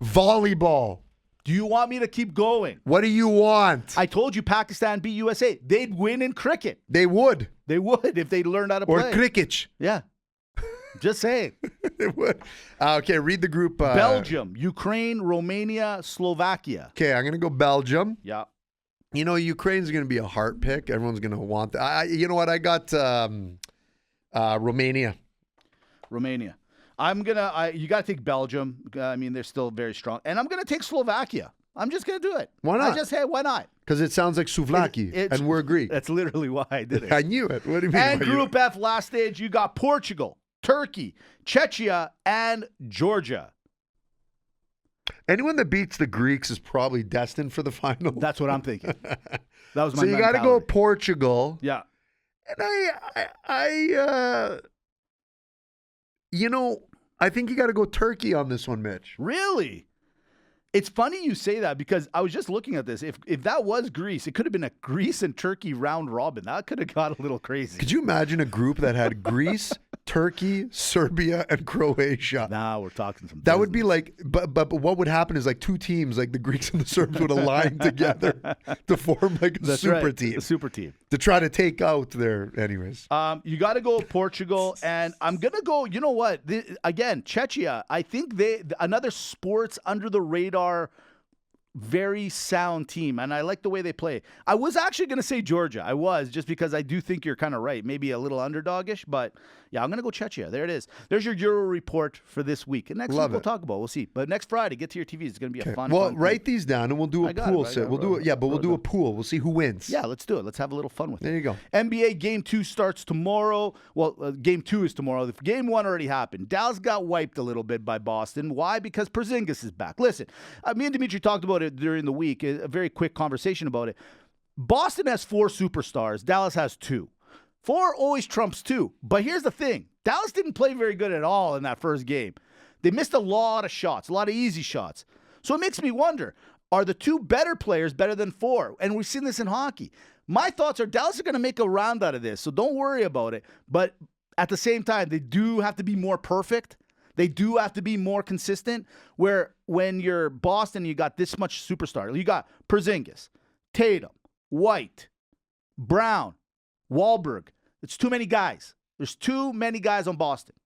Speaker 2: Volleyball.
Speaker 1: Do you want me to keep going?
Speaker 2: What do you want?
Speaker 1: I told you Pakistan beat USA. They'd win in cricket.
Speaker 2: They would.
Speaker 1: They would if they learned how to play.
Speaker 2: Or cricket.
Speaker 1: Yeah. Just saying.
Speaker 2: They would. Okay, read the group.
Speaker 1: Belgium, Ukraine, Romania, Slovakia.
Speaker 2: Okay, I'm going to go Belgium.
Speaker 1: Yeah.
Speaker 2: Ukraine's going to be a heart pick. Everyone's going to want that. You know what? I got Romania.
Speaker 1: Romania. You got to take Belgium. I mean, they're still very strong. And I'm going to take Slovakia. I'm just going to do it.
Speaker 2: Why not?
Speaker 1: Why not?
Speaker 2: Because it sounds like souvlaki, and we're agreed.
Speaker 1: That's literally why I did it.
Speaker 2: I knew it. What do you mean?
Speaker 1: And Group F, last stage, you got Portugal, Turkey, Czechia, and Georgia.
Speaker 2: Anyone that beats the Greeks is probably destined for the final.
Speaker 1: That's what I'm thinking. That was my
Speaker 2: So you got to go Portugal.
Speaker 1: Yeah.
Speaker 2: And I think you got to go Turkey on this one, Mitch.
Speaker 1: Really? It's funny you say that because I was just looking at this. If that was Greece, it could have been a Greece and Turkey round robin. That could have got a little crazy.
Speaker 2: Could you imagine a group that had Greece, Turkey, Serbia, and Croatia?
Speaker 1: Now we're talking some business.
Speaker 2: That would be but what would happen is the teams, the Greeks and the Serbs would align together to form a super team.
Speaker 1: A super team.
Speaker 2: To try to take out their, anyways.
Speaker 1: You got to go Portugal, and I'm going to go, you know what? Again, Czechia, I think another sports under the radar very sound team, and I like the way they play. I was actually going to say Georgia. I was, just because I do think you're kind of right. Maybe a little underdogish, but yeah, I'm going to go Czechia. There it is. There's your Euro report for this week. And next week we'll talk about it. We'll see. But next Friday, get to your TVs. It's going to be a fun
Speaker 2: write these down, and we'll do a pool. We'll do a pool. We'll see who wins.
Speaker 1: Yeah, let's do it. Let's have a little fun with it.
Speaker 2: There you go.
Speaker 1: NBA Game 2 starts tomorrow. Well, Game 2 is tomorrow. Game 1 already happened. Dallas got wiped a little bit by Boston. Why? Because Porzingis is back. Listen, me and Dimitri talked about it during the week, a very quick conversation about it. Boston has 4 superstars. Dallas has 2. 4 always trumps 2. But here's the thing. Dallas didn't play very good at all in that first game. They missed a lot of shots, a lot of easy shots. So it makes me wonder, are the 2 better players better than 4? And we've seen this in hockey. My thoughts are Dallas are going to make a round out of this, so don't worry about it. But at the same time, they do have to be more perfect. They do have to be more consistent, where when you're Boston, you got this much superstar. You got Porzingis, Tatum, White, Brown, Wahlberg. It's too many guys. There's too many guys on Boston.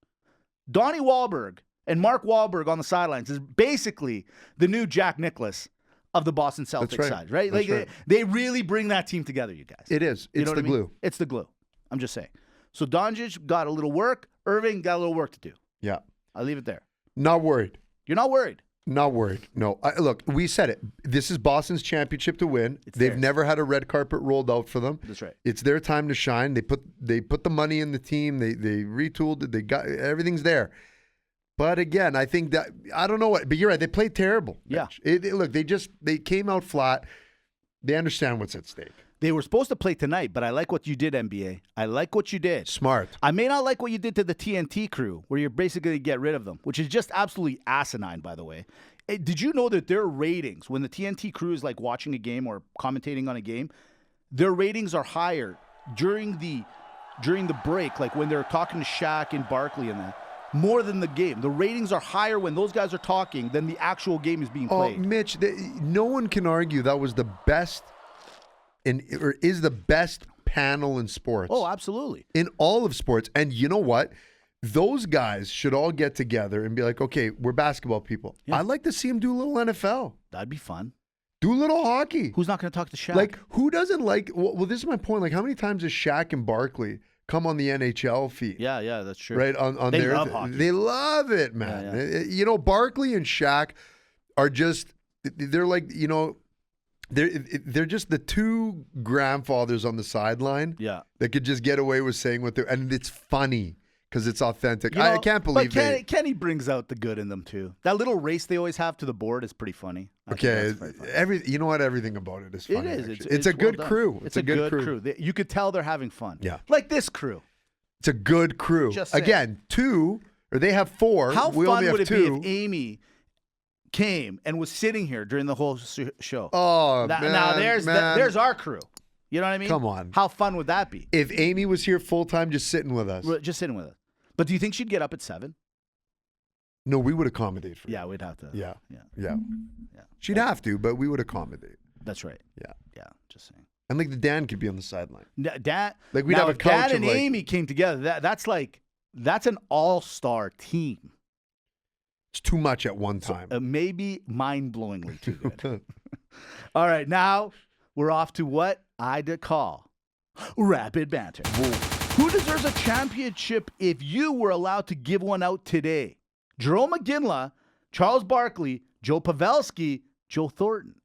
Speaker 1: Donnie Wahlberg and Mark Wahlberg on the sidelines is basically the new Jack Nicklaus of the Boston Celtics side, right? Like they really bring that team together, you guys.
Speaker 2: It is. It's the glue.
Speaker 1: It's the glue. I'm just saying. So Doncic got a little work. Irving got a little work to do.
Speaker 2: Yeah.
Speaker 1: I'll leave it there.
Speaker 2: Not worried.
Speaker 1: You're not worried?
Speaker 2: Not worried. No. Look, we said it. This is Boston's championship to win. They've never had a red carpet rolled out for them.
Speaker 1: That's right.
Speaker 2: It's their time to shine. They put the money in the team. They retooled it. They got everything's there. But again, I think that I don't know what. But you're right. They played terrible.
Speaker 1: Yeah.
Speaker 2: Look, they came out flat. They understand what's at stake.
Speaker 1: They were supposed to play tonight, but I like what you did, NBA. I like what you did.
Speaker 2: Smart.
Speaker 1: I may not like what you did to the TNT crew, where you're basically get rid of them, which is just absolutely asinine, by the way. Did you know that their ratings, when the TNT crew is like watching a game or commentating on a game, their ratings are higher during the break, like when they're talking to Shaq and Barkley and that, more than the game. The ratings are higher when those guys are talking than the actual game is being played.
Speaker 2: Oh, Mitch, no one can argue that was the best. Or is the best panel in sports.
Speaker 1: Oh, absolutely.
Speaker 2: In all of sports. And you know what? Those guys should all get together and be like, okay, we're basketball people. Yeah. I'd like to see them do a little NFL.
Speaker 1: That'd be fun.
Speaker 2: Do a little hockey.
Speaker 1: Who's not going to talk to Shaq?
Speaker 2: Like, who doesn't like, well, this is my point. Like, how many times does Shaq and Barkley come on the NHL feed?
Speaker 1: Yeah, that's true.
Speaker 2: Right? On
Speaker 1: they
Speaker 2: their
Speaker 1: love hockey.
Speaker 2: They love it, man.
Speaker 1: Yeah.
Speaker 2: You know, Barkley and Shaq are just, they're like, you know, They're just the 2 grandfathers on the sideline that could just get away with saying what they're, and it's funny because it's authentic. You know, I can't believe
Speaker 1: but Kenny brings out the good in them too. That little race they always have to the board is pretty funny.
Speaker 2: Okay, you know what? Everything about it is funny.
Speaker 1: It is.
Speaker 2: It's a good crew.
Speaker 1: It's a good crew. You could tell they're having fun.
Speaker 2: Yeah,
Speaker 1: like this crew.
Speaker 2: It's a good crew. Again, 2 or they have 4.
Speaker 1: How
Speaker 2: we
Speaker 1: fun
Speaker 2: only
Speaker 1: would
Speaker 2: have
Speaker 1: it
Speaker 2: 2.
Speaker 1: be if Amy came and was sitting here during the whole show?
Speaker 2: Oh,
Speaker 1: now there's our crew. You know what I mean?
Speaker 2: Come on.
Speaker 1: How fun would that be?
Speaker 2: If Amy was here full time, just sitting with us.
Speaker 1: Just sitting with us. But do you think she'd get up at 7?
Speaker 2: No, we would accommodate for
Speaker 1: Yeah, we'd have to.
Speaker 2: Yeah. She'd have to, but we would accommodate.
Speaker 1: That's right.
Speaker 2: Yeah.
Speaker 1: Just saying.
Speaker 2: And like the Dan could be on the sideline.
Speaker 1: Dan,
Speaker 2: like we'd have a coach.
Speaker 1: Dan and
Speaker 2: of like,
Speaker 1: Amy came together. That's an all-star team.
Speaker 2: It's too much at one time.
Speaker 1: Maybe mind-blowingly too good. All right, now we're off to what I'd call rapid banter.
Speaker 2: Whoa.
Speaker 1: Who deserves a championship if you were allowed to give one out today? Jerome McGinley, Charles Barkley, Joe Pavelski, Joe Thornton.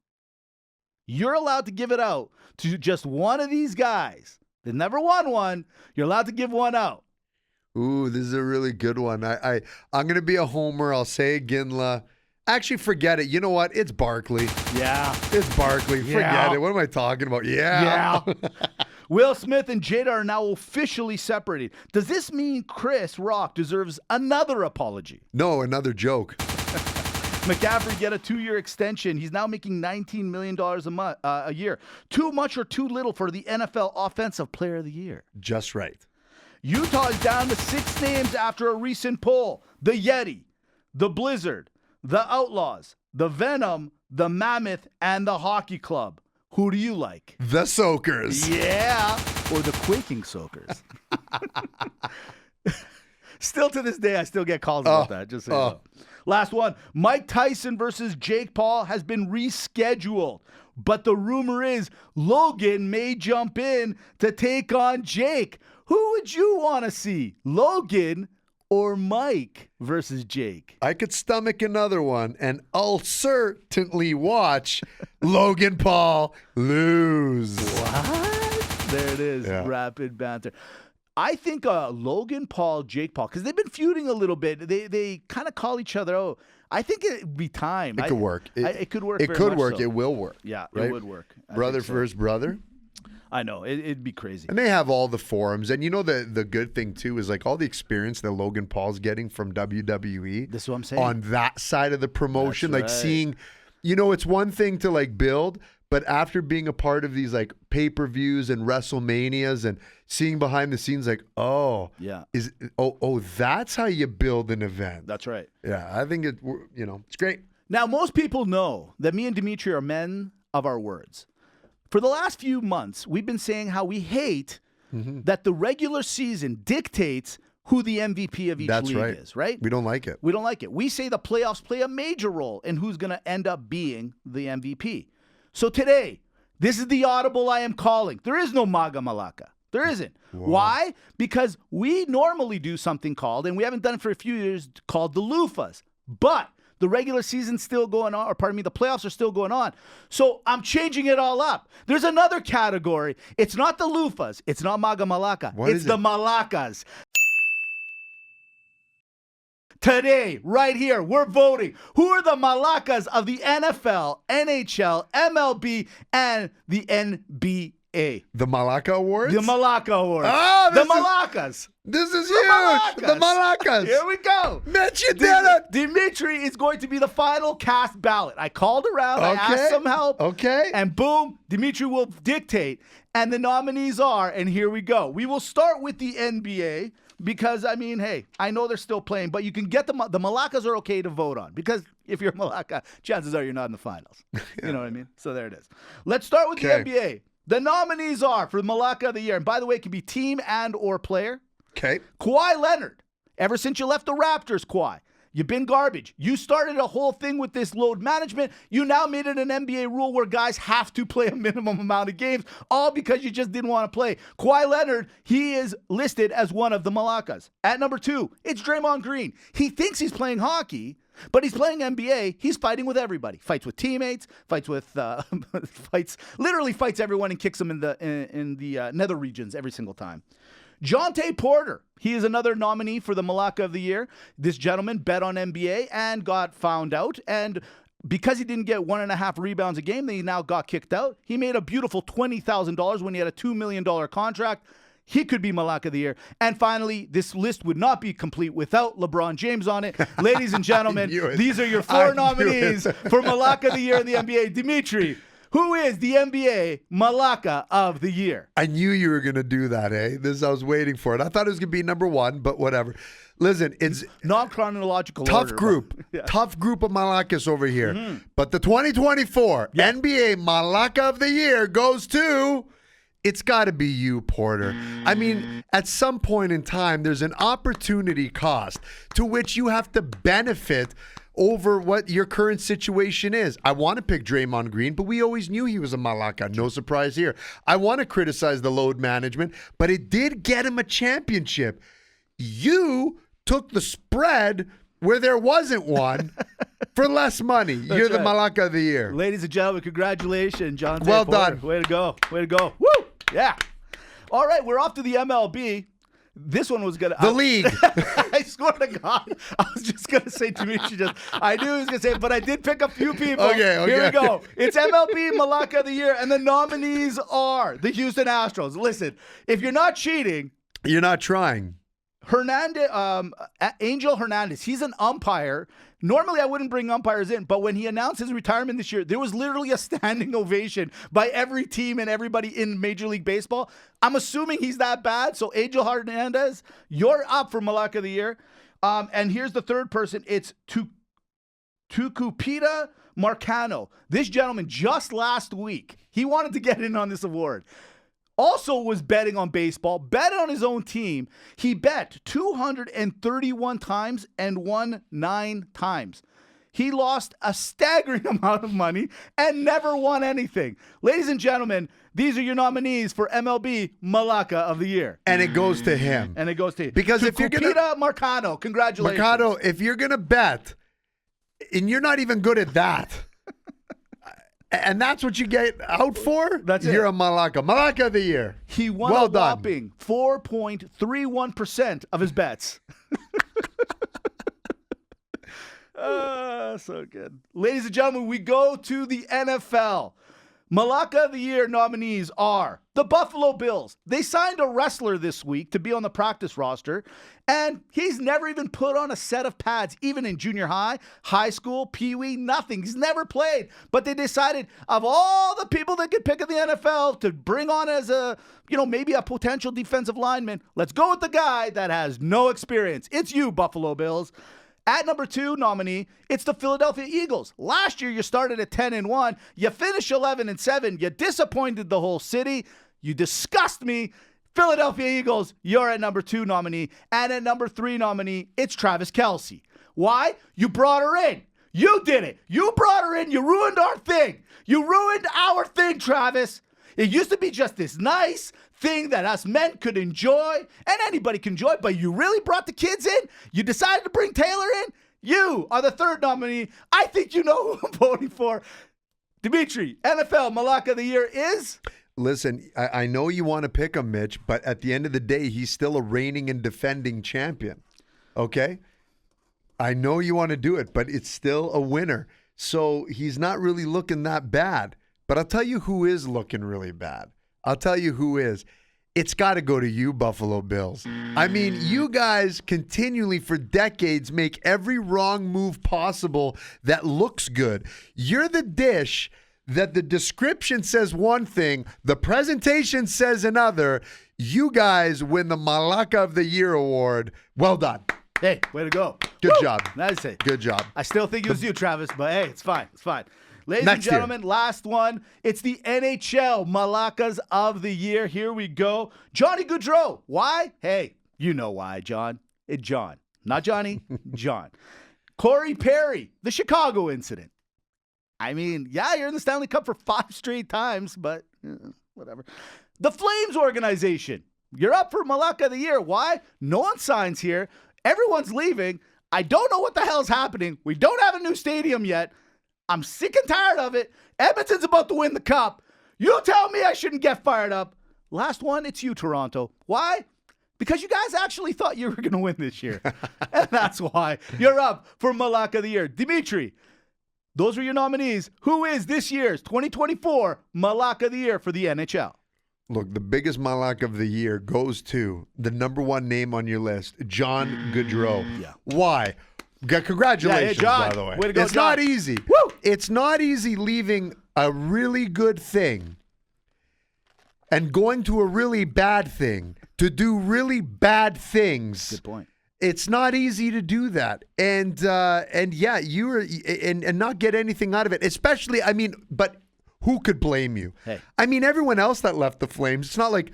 Speaker 1: You're allowed to give it out to just one of these guys. They never won one. You're allowed to give one out.
Speaker 2: Ooh, this is a really good one. I'm going to be a homer. I'll say Ginla. Actually, forget it. You know what? It's Barkley.
Speaker 1: Yeah.
Speaker 2: It's Barkley. Forget it. What am I talking about? Yeah.
Speaker 1: Will Smith and Jada are now officially separated. Does this mean Chris Rock deserves another apology?
Speaker 2: No, another joke.
Speaker 1: McCaffrey get a 2-year extension. He's now making $19 million a year. Too much or too little for the NFL Offensive Player of the Year?
Speaker 2: Just right.
Speaker 1: Utah is down to 6 names after a recent poll. The Yeti, the Blizzard, the Outlaws, the Venom, the Mammoth, and the Hockey Club. Who do you like?
Speaker 2: The Soakers.
Speaker 1: Yeah. Or the Quaking Soakers. Still to this day, I still get calls about that. Just so you know. Last one. Mike Tyson versus Jake Paul has been rescheduled. But the rumor is Logan may jump in to take on Jake. Who would you want to see? Logan or Mike versus Jake?
Speaker 2: I could stomach another one, and I'll certainly watch Logan Paul lose.
Speaker 1: What? There it is.
Speaker 2: Yeah.
Speaker 1: Rapid banter. I think Logan Paul, Jake Paul, because they've been feuding a little bit. They kind of call each other out. I think it'd be time.
Speaker 2: It could work.
Speaker 1: It could work.
Speaker 2: It
Speaker 1: very
Speaker 2: could
Speaker 1: much
Speaker 2: work.
Speaker 1: so.
Speaker 2: It will work.
Speaker 1: Yeah,
Speaker 2: right?
Speaker 1: it would work.
Speaker 2: Brother versus brother.
Speaker 1: I know. It'd be crazy.
Speaker 2: And they have all the forums. And you know the good thing, too, is like all the experience that Logan Paul's getting from WWE.
Speaker 1: This is what I'm saying.
Speaker 2: On that side of the promotion.
Speaker 1: That's
Speaker 2: like
Speaker 1: right.
Speaker 2: seeing, it's one thing to like build, but after being a part of these like pay-per-views and WrestleManias and seeing behind the scenes, like,
Speaker 1: Yeah.
Speaker 2: That's how you build an event.
Speaker 1: That's right.
Speaker 2: Yeah, I think it's great.
Speaker 1: Now, most people know that me and Dimitri are men of our words. For the last few months, we've been saying how we hate that the regular season dictates who the MVP of each league is, right?
Speaker 2: We don't like it.
Speaker 1: We don't like it. We say the playoffs play a major role in who's going to end up being the MVP. So today, this is the audible I am calling. There is no MAGA Malaka. There isn't.
Speaker 2: Whoa.
Speaker 1: Why? Because we normally do something called, and we haven't done it for a few years, called the loofahs. But the regular season's still going on, the playoffs are still going on. So I'm changing it all up. There's another category. It's not the loofahs. It's not MAGA Malaka. It's the Malakas. Today, right here, we're voting. Who are the Malakas of the NFL, NHL, MLB, and the NBA?
Speaker 2: The Malaka Awards?
Speaker 1: The MALAKA Awards.
Speaker 2: Oh,
Speaker 1: the Malakas.
Speaker 2: This is
Speaker 1: The
Speaker 2: huge.
Speaker 1: Malakas.
Speaker 2: The Malakas.
Speaker 1: Here we go.
Speaker 2: Mitch, you did it.
Speaker 1: Dimitri is going to be the final cast ballot. I called around. I asked some help.
Speaker 2: Okay.
Speaker 1: And boom, Dimitri will dictate. And the nominees are, and here we go. We will start with the NBA because, I mean, hey, I know they're still playing, but you can get the Malakas are okay to vote on because if you're a Malaka, chances are you're not in the finals. You know what I mean? So there it is. Let's start with the NBA. The nominees are for the Malaka of the year. And by the way, it can be team and or player.
Speaker 2: Okay.
Speaker 1: Kawhi Leonard. Ever since you left the Raptors, Kawhi, you've been garbage. You started a whole thing with this load management. You now made it an NBA rule where guys have to play a minimum amount of games, all because you just didn't want to play. Kawhi Leonard, he is listed as one of the Malakas. At number 2, it's Draymond Green. He thinks he's playing hockey, but he's playing NBA. He's fighting with everybody. Fights with teammates, fights with, literally fights everyone and kicks them in the nether regions every single time. Jonte Porter, he is another nominee for the Malaka of the year. This gentleman bet on NBA and got found out. And because he didn't get 1.5 rebounds a game, he now got kicked out. He made a beautiful $20,000 when he had a $2 million contract. He could be Malaka of the year. And finally, this list would not be complete without LeBron James on it. Ladies and gentlemen, these are your 4 nominees for Malaka of the year in the NBA. Dimitri, who is the NBA Malaka of the year?
Speaker 2: I knew you were going to do that, eh? I was waiting for it. I thought it was going to be number 1, but whatever. Listen, it's
Speaker 1: non-chronological
Speaker 2: tough
Speaker 1: order,
Speaker 2: group.
Speaker 1: but, yeah.
Speaker 2: Tough group of Malakas over here. But the 2024 NBA Malaka of the year goes to... It's got to be you, Porter. I mean, at some point in time, there's an opportunity cost to which you have to benefit over what your current situation is. I want to pick Draymond Green, but we always knew he was a Malaka. No surprise here. I want to criticize the load management, but it did get him a championship. You took the spread where there wasn't one for less money. You're the Malaka of the year.
Speaker 1: Ladies and gentlemen, congratulations, John.
Speaker 2: Well
Speaker 1: Porter.
Speaker 2: done.
Speaker 1: Way to go. Way to go. Woo! Yeah. All right, we're off to the MLB. This one was going to...
Speaker 2: The league.
Speaker 1: I swear to God, I was just going to say Dimitri I knew he was going to say it, but I did pick a few people.
Speaker 2: Okay.
Speaker 1: Here we go. It's MLB Malaka of the year, and the nominees are the Houston Astros. Listen, if you're not cheating...
Speaker 2: You're not trying.
Speaker 1: Angel Hernandez, he's an umpire. Normally, I wouldn't bring umpires in, but when he announced his retirement this year, there was literally a standing ovation by every team and everybody in Major League Baseball. I'm assuming he's that bad. So, Angel Hernandez, you're up for Malaka of the year. And here's the third person. It's Tucupita Marcano. This gentleman, just last week, he wanted to get in on this award. also was betting on baseball, bet on his own team. He bet 231 times and won 9 times. He lost a staggering amount of money and never won anything. Ladies and gentlemen, these are your nominees for MLB Malaka of the Year.
Speaker 2: And it goes to him.
Speaker 1: And it goes to
Speaker 2: Because if you're going to...
Speaker 1: Marcano, congratulations.
Speaker 2: Marcano, if you're going to bet, and you're not even good at that, and that's what you get out for, you're a Malaka. Malaka of the Year.
Speaker 1: He won a whopping 4.31% of his bets. So good. Ladies and gentlemen, we go to the NFL. Malaka of the Year nominees are the Buffalo Bills. They signed a wrestler this week to be on the practice roster, and he's never even put on a set of pads, even in junior high, high school, peewee, nothing. He's never played. But they decided, of all the people that could pick in the NFL to bring on as a, maybe a potential defensive lineman, let's go with the guy that has no experience. It's you, Buffalo Bills. At number 2 nominee, it's the Philadelphia Eagles. Last year, you started at 10-1. You finished 11-7. You disappointed the whole city. You disgust me. Philadelphia Eagles, you're at number 2 nominee. And at number 3 nominee, it's Travis Kelce. Why? You brought her in. You did it. You brought her in. You ruined our thing. You ruined our thing, Travis. It used to be just this nice thing that us men could enjoy, and anybody can enjoy, but you really brought the kids in? You decided to bring Taylor in? You are the 3rd nominee. I think you know who I'm voting for. Dimitri, NFL Malaka of the Year is?
Speaker 2: Listen, I know you want to pick him, Mitch, but at the end of the day, he's still a reigning and defending champion. Okay? I know you want to do it, but it's still a winner. So he's not really looking that bad. But I'll tell you who is looking really bad. I'll tell you who is. It's got to go to you, Buffalo Bills. I mean, you guys continually for decades make every wrong move possible that looks good. You're the dish that the description says one thing, the presentation says another. You guys win the Malaka of the Year award. Well done.
Speaker 1: Hey, way to go.
Speaker 2: Good job.
Speaker 1: That's it.
Speaker 2: Good job.
Speaker 1: I still think it was you, Travis, but hey, it's fine. It's fine. Ladies and gentlemen, last one. It's the NHL Malakas of the Year. Here we go. Johnny Gaudreau. Why? Hey, you know why, John. It's John. Not Johnny, John. Corey Perry, the Chicago incident. I mean, yeah, you're in the Stanley Cup for 5 straight times, but whatever. The Flames organization. You're up for Malaka of the Year. Why? No one signs here. Everyone's leaving. I don't know what the hell's happening. We don't have a new stadium yet. I'm sick and tired of it. Edmonton's about to win the cup. You tell me I shouldn't get fired up. Last one, it's you, Toronto. Why? Because you guys actually thought you were going to win this year. And that's why. You're up for Malaka of the Year. Dimitri, those are your nominees. Who is this year's 2024 Malaka of the Year for the NHL?
Speaker 2: Look, the biggest Malaka of the Year goes to the number 1 name on your list, John Gaudreau.
Speaker 1: Yeah.
Speaker 2: Why? Congratulations,
Speaker 1: John.
Speaker 2: by the way.
Speaker 1: Way to go,
Speaker 2: it's
Speaker 1: John.
Speaker 2: not easy.
Speaker 1: Woo!
Speaker 2: It's not easy leaving a really good thing and going to a really bad thing to do really bad things.
Speaker 1: Good point.
Speaker 2: It's not easy to do that, and yeah, you were and not get anything out of it. Especially, I mean, but who could blame you?
Speaker 1: Hey.
Speaker 2: I mean, everyone else that left the Flames, it's not like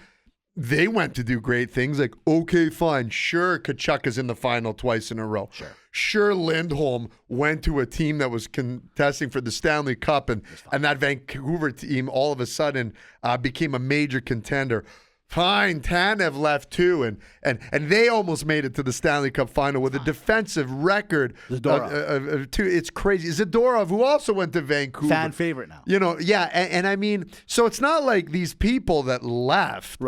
Speaker 2: they went to do great things. Like, okay, fine, sure, Tkachuk is in the final twice in a row. Sure, Lindholm went to a team that was contesting for the Stanley Cup, and that Vancouver team all of a sudden became a major contender. Fine, Tanev left too, and they almost made it to the Stanley Cup final with a defensive record of two. It's crazy. Zadorov, who also went to Vancouver.
Speaker 1: Fan favorite now.
Speaker 2: Yeah, and I mean, so it's not like these people that left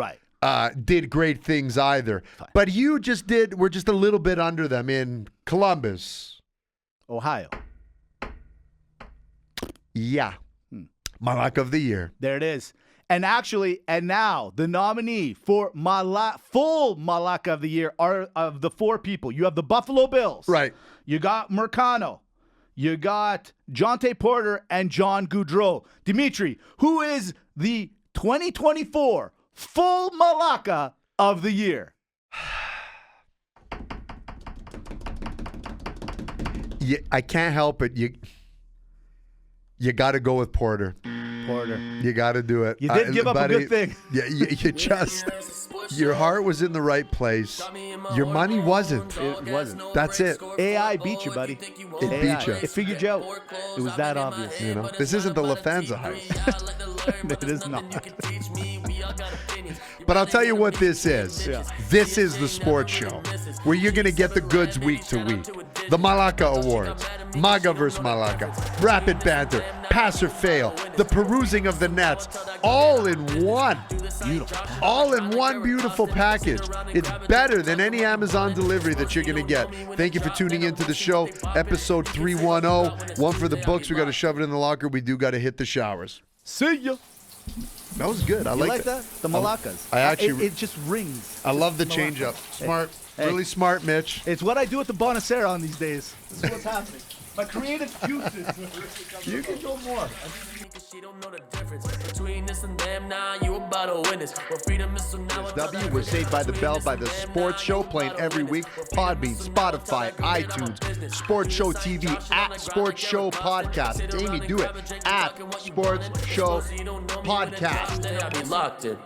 Speaker 2: did great things either.
Speaker 1: Fine.
Speaker 2: But we're just a little bit under them in Columbus.
Speaker 1: Ohio.
Speaker 2: Yeah. Malaka of the Year.
Speaker 1: There it is. And now the nominee for full Malaka of the Year are of the 4 people. You have the Buffalo Bills.
Speaker 2: Right.
Speaker 1: You got Marcano. You got Jonte Porter and John Gaudreau. Dimitri, who is the 2024 full Malaka of the Year?
Speaker 2: I can't help it. You got to go with Porter.
Speaker 1: reporter.
Speaker 2: You got to do it.
Speaker 1: You did give up a good thing.
Speaker 2: Yeah, you just, your heart was in the right place. Your money wasn't.
Speaker 1: It wasn't.
Speaker 2: That's it.
Speaker 1: AI beat you, buddy.
Speaker 2: It beat you.
Speaker 1: It figured you out. It was that obvious.
Speaker 2: You know, this isn't the Lufthansa heist.
Speaker 1: It is not.
Speaker 2: But I'll tell you what this is.
Speaker 1: Yeah.
Speaker 2: This is the sports show where you're going to get the goods week to week. The MALAKA Awards, MAGA vs. MALAKA, Rapid Banter, Pass or Fail, the perusing of the nets, all in one. Beautiful. All in one beautiful package. It's better than any Amazon delivery that you're going to get. Thank you for tuning into the show. Episode 310. One for the books. We got to shove it in the locker. We do got to hit the showers.
Speaker 1: See ya.
Speaker 2: That was good. I
Speaker 1: You
Speaker 2: like
Speaker 1: that? The Malakas.
Speaker 2: I actually-
Speaker 1: It just rings.
Speaker 2: I love the
Speaker 1: Malaka.
Speaker 2: change up. Smart.
Speaker 1: Hey.
Speaker 2: Really smart, Mitch.
Speaker 1: It's what I do at the Bonacera on these days. This is what's happening. My creative juices. You can go more.
Speaker 3: She don't know the difference between this and them. Now you about to witness. Well, freedom is so now.
Speaker 2: W was Saved by the Bell by the Sports Show, playing every week. Podbean, Spotify, iTunes, Sports Show TV, at Sports Show Podcast. Amy, do it. At Sports Show Podcast.
Speaker 3: Locked in.